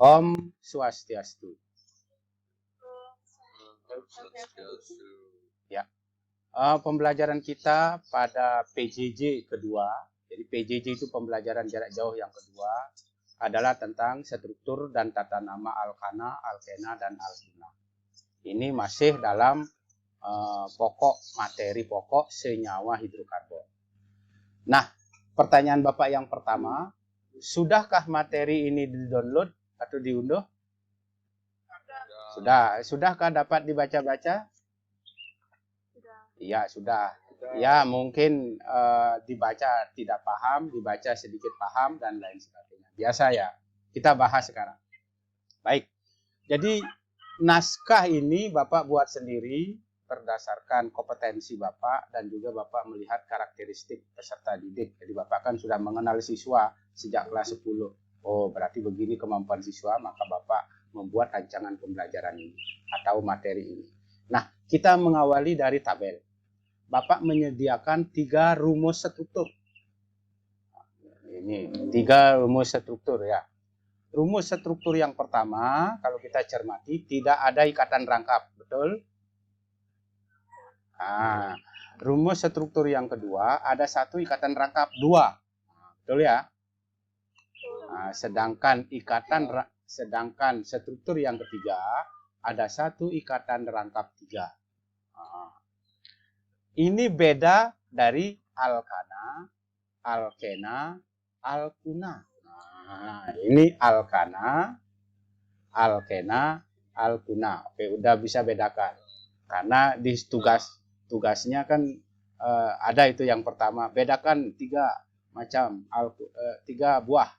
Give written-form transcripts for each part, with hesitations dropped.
Om Swastiastu. Ya. Pembelajaran kita pada PJJ kedua, jadi PJJ itu pembelajaran jarak jauh yang kedua, adalah tentang struktur dan tata nama alkana, alkena, dan alkuna. Ini masih dalam materi pokok senyawa hidrokarbon. Nah, pertanyaan Bapak yang pertama, sudahkah materi ini di-download atau diunduh? Sudah. Sudahkah dapat dibaca-baca? Iya, sudah. Ya, mungkin dibaca tidak paham, dibaca sedikit paham, dan lain sebagainya. Biasa ya. Kita bahas sekarang. Baik. Jadi, naskah ini Bapak buat sendiri berdasarkan kompetensi Bapak dan juga Bapak melihat karakteristik peserta didik. Jadi Bapak kan sudah mengenal siswa sejak kelas 10. Oh, berarti begini kemampuan siswa, maka Bapak membuat rancangan pembelajaran ini atau materi ini. Nah, kita mengawali dari tabel. Bapak menyediakan 3 rumus struktur. Ini 3 rumus struktur ya. Rumus struktur yang pertama, kalau kita cermati, tidak ada ikatan rangkap, betul? Nah, rumus struktur yang kedua, ada 1 ikatan rangkap, 2. Betul ya? Nah, sedangkan struktur yang ketiga, ada 1 ikatan rangkap 3. Nah, ini beda dari alkana, alkena, alkuna. Nah, ini alkana, alkena, alkuna. Oke, udah bisa bedakan. Karena di tugasnya kan ada itu yang pertama, bedakan 3 macam 3 buah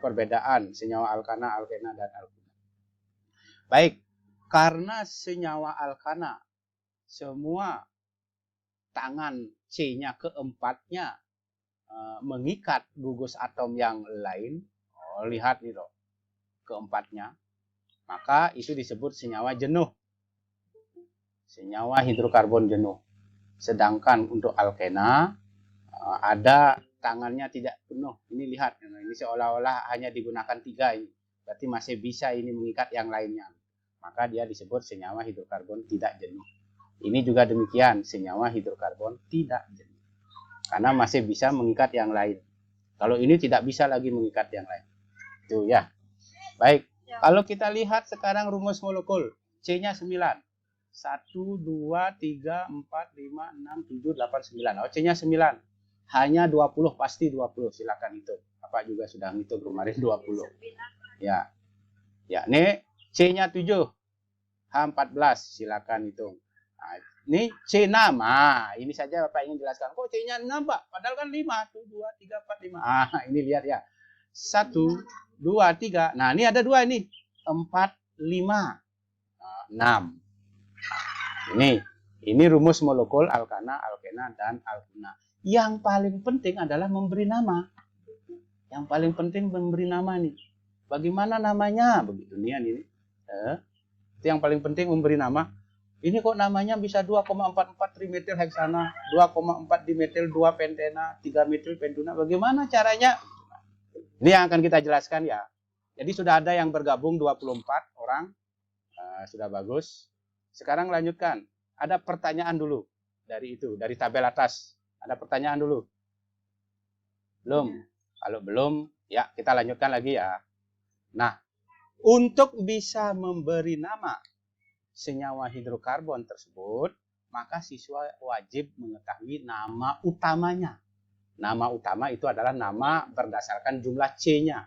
perbedaan senyawa alkana, alkena, dan alkuna. Baik, karena senyawa alkana semua tangan C-nya keempatnya mengikat gugus atom yang lain. Oh, lihat nih loh, keempatnya. Maka itu disebut senyawa jenuh. Senyawa hidrokarbon jenuh. Sedangkan untuk alkena ada tangannya tidak penuh. Ini lihat, ini seolah-olah hanya digunakan 3 ini. Berarti masih bisa ini mengikat yang lainnya. Maka dia disebut senyawa hidrokarbon tidak jenuh. Ini juga demikian, senyawa hidrokarbon tidak jenuh. Karena masih bisa mengikat yang lain. Kalau ini tidak bisa lagi mengikat yang lain. Itu ya. Baik, kalau kita lihat sekarang rumus molekul, C-nya 9. 1, 2, 3, 4, 5, 6, 7, 8, 9. Oh, C-nya 9. Hanya 20, pasti 20. Silakan hitung. Bapak juga sudah ngitung kemarin 20. Ya. Ya, ini C-nya 7. H14, silakan hitung. Nah, ini C6. Nah, ini saja Bapak ingin jelaskan. Kok C-nya 6, Pak? Padahal kan 5. 1, 2, 3, 4, 5. Ah, ini lihat ya. 1, 2, 3. Nah, ini ada 2 ini. 4, 5. 6. Ini rumus molekul alkana, alkena, dan alkuna. Yang paling penting adalah memberi nama. Yang paling penting memberi nama nih. Bagaimana namanya? Begitu nih ini. Itu yang paling penting memberi nama. Ini kok namanya bisa 2,44 trimetil heksana, 2,4 dimetil 2 pentena, 3 metil pentuna. Bagaimana caranya? Ini yang akan kita jelaskan ya. Jadi sudah ada yang bergabung 24 orang. Sudah bagus. Sekarang lanjutkan. Ada pertanyaan dulu dari itu, dari tabel atas. Ada pertanyaan dulu? Belum? Kalau belum, ya kita lanjutkan lagi ya. Nah, untuk bisa memberi nama senyawa hidrokarbon tersebut, maka siswa wajib mengetahui nama utamanya. Nama utama itu adalah nama berdasarkan jumlah C-nya.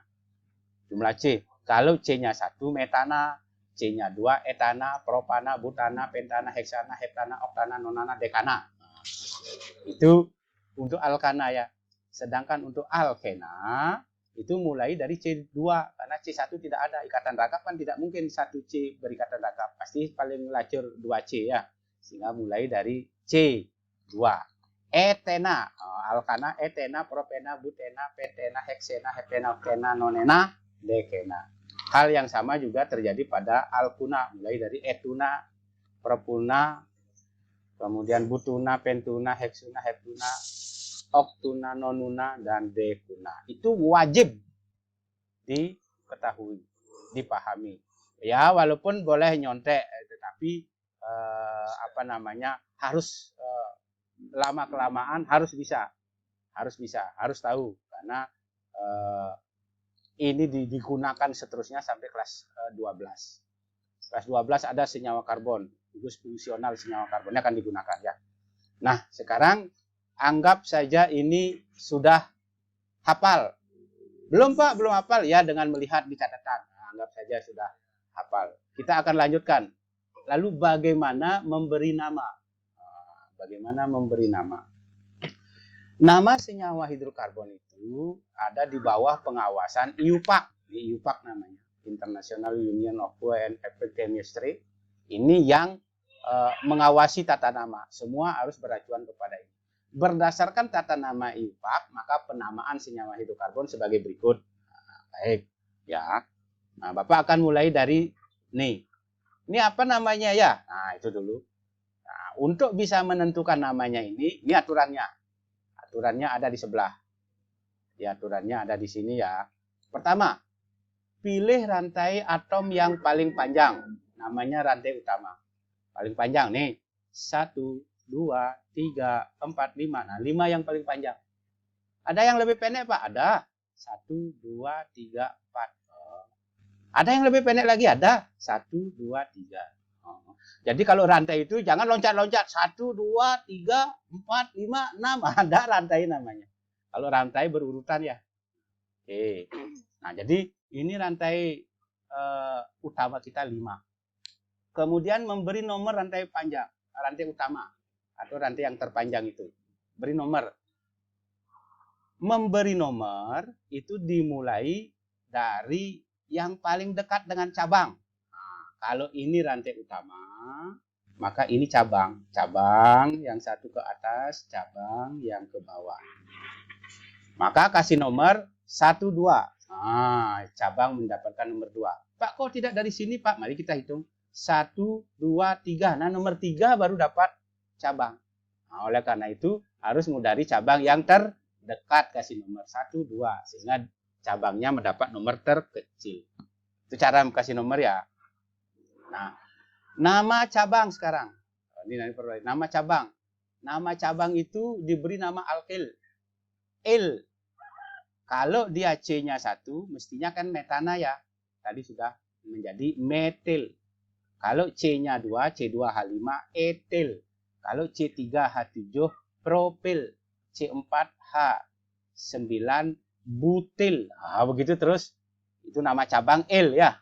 Jumlah C. Kalau C-nya 1 metana, C-nya 2 etana, propana, butana, pentana, heksana, heptana, oktana, nonana, dekana. Nah, itu untuk alkana ya. Sedangkan untuk alkena itu mulai dari C2 karena C1 tidak ada ikatan rangkap, kan tidak mungkin 1C berikatan rangkap, pasti paling lacur 2C ya, sehingga mulai dari C2. Etena, alkana, etena, propena, butena, pentena, heksena, heptena, oktena, nonena, dekena. Hal yang sama juga terjadi pada alkuna, mulai dari etuna, propuna, kemudian butuna, pentuna, heksuna, heptuna, oktuna, nonuna, dan dekuna. Itu wajib diketahui. dipahami. Ya, walaupun boleh nyontek, tetapi harus lama-kelamaan harus bisa, harus tahu, karena ini digunakan seterusnya sampai kelas 12. Kelas 12 ada senyawa karbon, gugus fungsional senyawa karbonnya akan digunakan ya. Nah, sekarang anggap saja ini sudah hafal. Belum Pak, belum hafal ya, dengan melihat di catatan. Nah, anggap saja sudah hafal. Kita akan lanjutkan. Lalu bagaimana memberi nama? Bagaimana memberi nama? Nama senyawa hidrokarbon itu ada di bawah pengawasan IUPAC. Ini IUPAC namanya, International Union of Food and Applied Chemistry. Ini yang mengawasi tata nama. Semua harus beracuan kepada ini. Berdasarkan tata nama IUPAC, maka penamaan senyawa hidrokarbon sebagai berikut. Nah, baik, ya. Nah, Bapak akan mulai dari nih. Ini apa namanya ya? Nah, itu dulu. Nah, untuk bisa menentukan namanya ini aturannya. Aturannya ada di sebelah. Ya, aturannya ada di sini ya. Pertama, pilih rantai atom yang paling panjang. Namanya rantai utama. Paling panjang nih. 1, 2, 3, 4, 5. Nah, 5 yang paling panjang. Ada yang lebih pendek, Pak? Ada. 1, 2, 3, 4. Ada yang lebih pendek lagi? Ada. 1, 2, 3. Jadi kalau rantai itu jangan loncat-loncat. 1, 2, 3, 4, 5, 6. Ada rantai namanya. Kalau rantai berurutan ya. Oke. Nah, jadi ini rantai utama kita 5. Kemudian memberi nomor rantai panjang. Rantai utama. Atau rantai yang terpanjang itu. Beri nomor. Memberi nomor itu dimulai dari yang paling dekat dengan cabang. Nah, kalau ini rantai utama, maka ini cabang. Cabang yang satu ke atas, cabang yang ke bawah. Maka kasih nomor 1, 2. Nah, cabang mendapatkan nomor 2. Pak, kok tidak dari sini, Pak? Mari kita hitung. 1, 2, 3. Nah, nomor 3 baru dapat cabang. Nah, oleh karena itu, harus dari cabang yang terdekat. Kasih nomor 1, 2. Sehingga cabangnya mendapat nomor terkecil. Itu cara kasih nomor ya. Nah, nama cabang sekarang. Ini nama cabang. Nama cabang itu diberi nama alkil. Il. Kalau dia C-nya 1, mestinya kan metana ya. Tadi sudah menjadi metil. Kalau C-nya 2, C2H5, etil. Kalau C3H7, propil. C4H9, butil. Nah, begitu terus. Itu nama cabang il ya.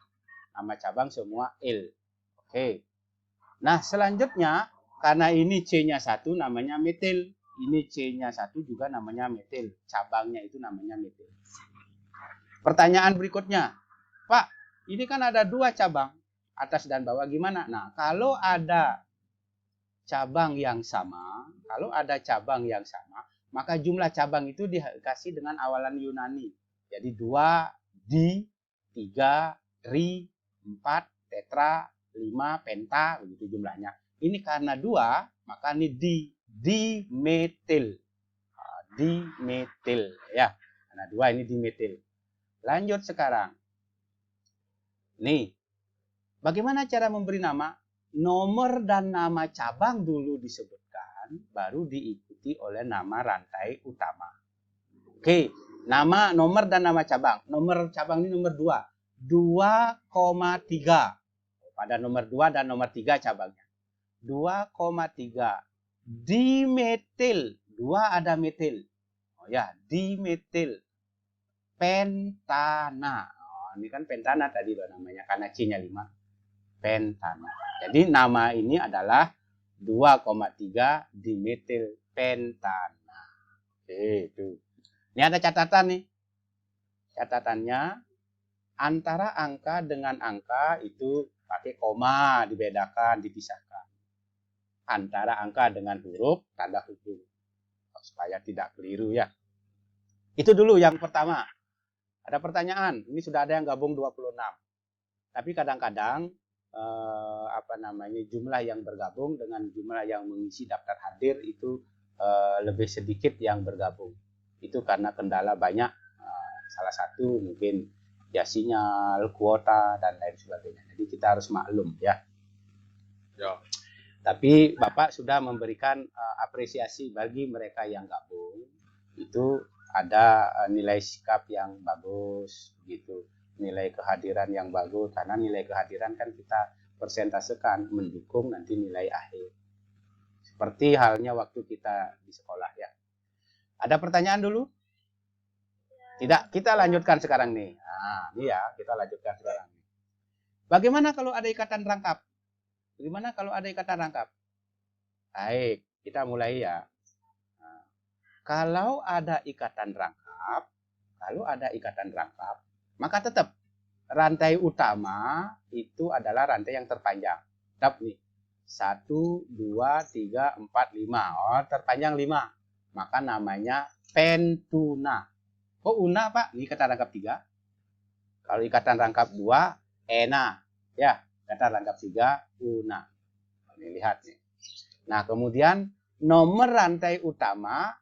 Nama cabang semua il. Oke. Nah, selanjutnya karena ini C-nya 1 namanya metil. Ini C-nya 1 juga namanya metil. Cabangnya itu namanya metil. Pertanyaan berikutnya. Pak, ini kan ada 2 cabang. Atas dan bawah gimana? Nah, kalau ada cabang yang sama, maka jumlah cabang itu dikasih dengan awalan Yunani. Jadi 2 di, 3 ri, 4 tetra, 5 penta, begitu jumlahnya. Ini karena 2, maka ini dimetil. Dimetil ya. Karena 2 ini dimetil. Lanjut sekarang. Nih. Bagaimana cara memberi nama? Nomor dan nama cabang dulu disebutkan, baru diikuti oleh nama rantai utama. Oke, nomor dan nama cabang. Nomor cabang ini nomor 2. 2,3. Pada nomor 2 dan nomor 3 cabangnya. 2,3. Dimetil. 2 ada metil. Oh ya, dimetil. Pentana. Oh, ini kan pentana tadi loh namanya, karena C-nya 5. Pentana. Jadi nama ini adalah 2,3 dimetil pentana. Oke, itu. Ini ada catatan nih. Catatannya antara angka dengan angka itu pakai koma, dibedakan, dipisahkan. Antara angka dengan huruf, tanda huruf. Supaya tidak keliru ya. Itu dulu yang pertama. Ada pertanyaan, ini sudah ada yang gabung 26. Tapi kadang-kadang jumlah yang bergabung dengan jumlah yang mengisi daftar hadir itu lebih sedikit yang bergabung. Itu karena kendala banyak. Salah satu mungkin ya sinyal, kuota, dan lain sebagainya. Jadi kita harus maklum ya. Ya. Tapi Bapak sudah memberikan apresiasi bagi mereka yang gabung. Itu ada nilai sikap yang bagus gitu, nilai kehadiran yang bagus, karena nilai kehadiran kan kita persentasekan mendukung nanti nilai akhir. Seperti halnya waktu kita di sekolah ya. Ada pertanyaan dulu? Tidak, kita lanjutkan sekarang nih. Nah, ini ya, kita lanjutkan sekarang. Bagaimana kalau ada ikatan rangkap? Bagaimana kalau ada ikatan rangkap? Baik, kita mulai ya. Nah, kalau ada ikatan rangkap, maka tetap rantai utama itu adalah rantai yang terpanjang. Tetap nih. 1, 2, 3, 4, 5. Oh, terpanjang 5. Maka namanya pentuna. Kok una, Pak? Ini ikatan rangkap 3. Kalau ikatan rangkap 2, ena. Ya, ikatan rangkap 3, una. Ini lihat nih. Nah, kemudian nomor rantai utama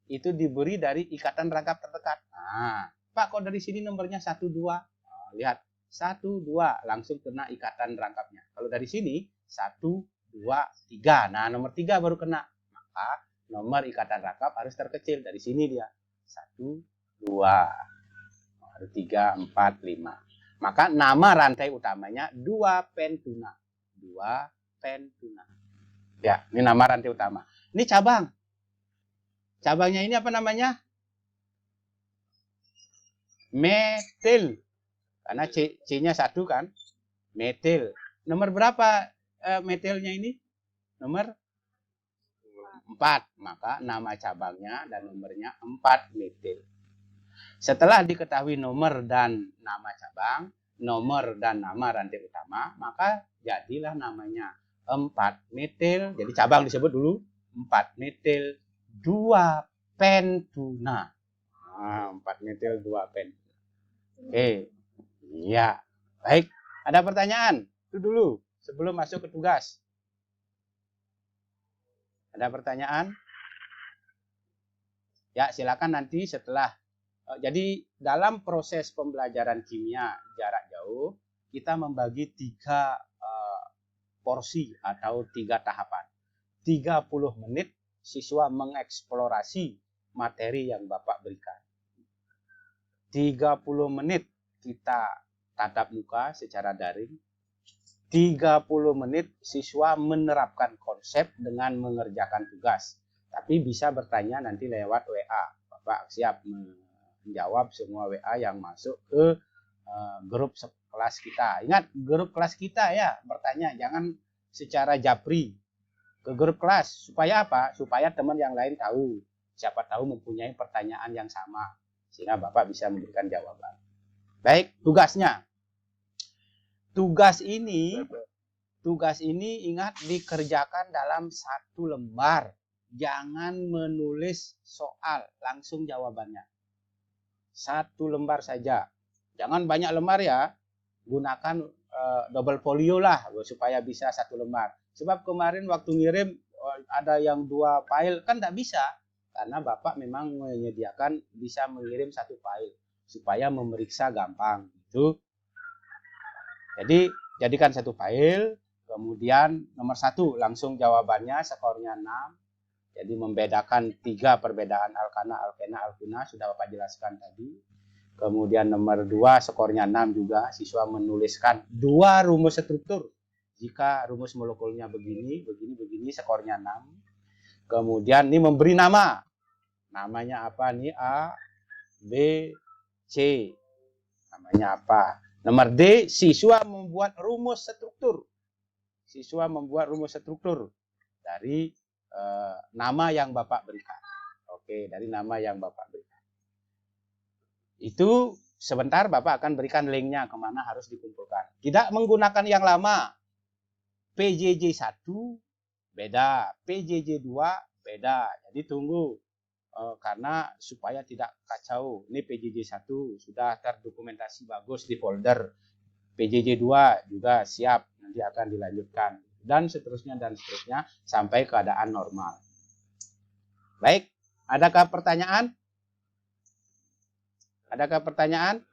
itu diberi dari ikatan rangkap terdekat. Nah, Pak, kok dari sini nomornya 1, 2? Nah, lihat, 1, 2 langsung kena ikatan rangkapnya. Kalau dari sini 1, 2, 3. Nah, nomor 3 baru kena. Maka nomor ikatan rangkap harus terkecil. Dari sini dia. 1, 2, 3, 4, 5. Maka nama rantai utamanya 2 pentuna. 2 pentuna. Ya, ini nama rantai utama. Ini cabang. Cabangnya ini apa namanya? Metil. Karena C-nya 1 kan. Metil. Nomor berapa metilnya ini? Nomor 4. Maka nama cabangnya dan nomornya 4 metil. Setelah diketahui nomor dan nama cabang, nomor dan nama rantai utama, maka jadilah namanya 4 metil. Jadi cabang disebut dulu 4 metil 2 pentuna. Nah, 4 metil 2 pentuna. Oke. Iya. Baik. Ada pertanyaan? Itu dulu sebelum masuk ke tugas. Ada pertanyaan? Ya, silakan nanti setelah. Jadi dalam proses pembelajaran kimia jarak jauh, kita membagi 3 porsi atau 3 tahapan. 30 menit siswa mengeksplorasi materi yang Bapak berikan. 30 menit kita tatap muka secara daring. 30 menit siswa menerapkan konsep dengan mengerjakan tugas. Tapi bisa bertanya nanti lewat WA. Bapak siap menjawab semua WA yang masuk ke grup kelas kita. Ingat, grup kelas kita ya, bertanya. Jangan secara japri. Ke grup kelas. Supaya apa? Supaya teman yang lain tahu. Siapa tahu mempunyai pertanyaan yang sama. Sehingga Bapak bisa memberikan jawaban. Baik, tugasnya. Tugas ini ingat dikerjakan dalam 1 lembar. Jangan menulis soal, langsung jawabannya. 1 lembar saja. Jangan banyak lembar ya. Gunakan double folio lah supaya bisa 1 lembar. Sebab kemarin waktu ngirim ada yang 2 file kan tidak bisa. Karena Bapak memang menyediakan bisa mengirim 1 file supaya memeriksa gampang. Itu. Jadi jadikan 1 file. Kemudian nomor 1 langsung jawabannya skornya 6. Jadi membedakan 3 perbedaan alkana, alkena, alkuna sudah Bapak jelaskan tadi. Kemudian nomor 2 skornya 6 juga. Siswa menuliskan 2 rumus struktur. Jika rumus molekulnya begini, begini, skornya 6. Kemudian ini memberi nama. Namanya apa nih? A, B, C. Namanya apa? Nomor D, siswa membuat rumus struktur. Siswa membuat rumus struktur dari nama yang Bapak berikan. Oke, dari nama yang Bapak berikan. Itu sebentar Bapak akan berikan linknya kemana harus dikumpulkan. Tidak menggunakan yang lama. PJJ 1 beda, PJJ 2 beda. Jadi tunggu karena supaya tidak kacau. Ini PJJ 1 sudah terdokumentasi bagus di folder. PJJ 2 juga siap, nanti akan dilanjutkan. Dan seterusnya sampai keadaan normal. Baik, adakah pertanyaan? Adakah pertanyaan?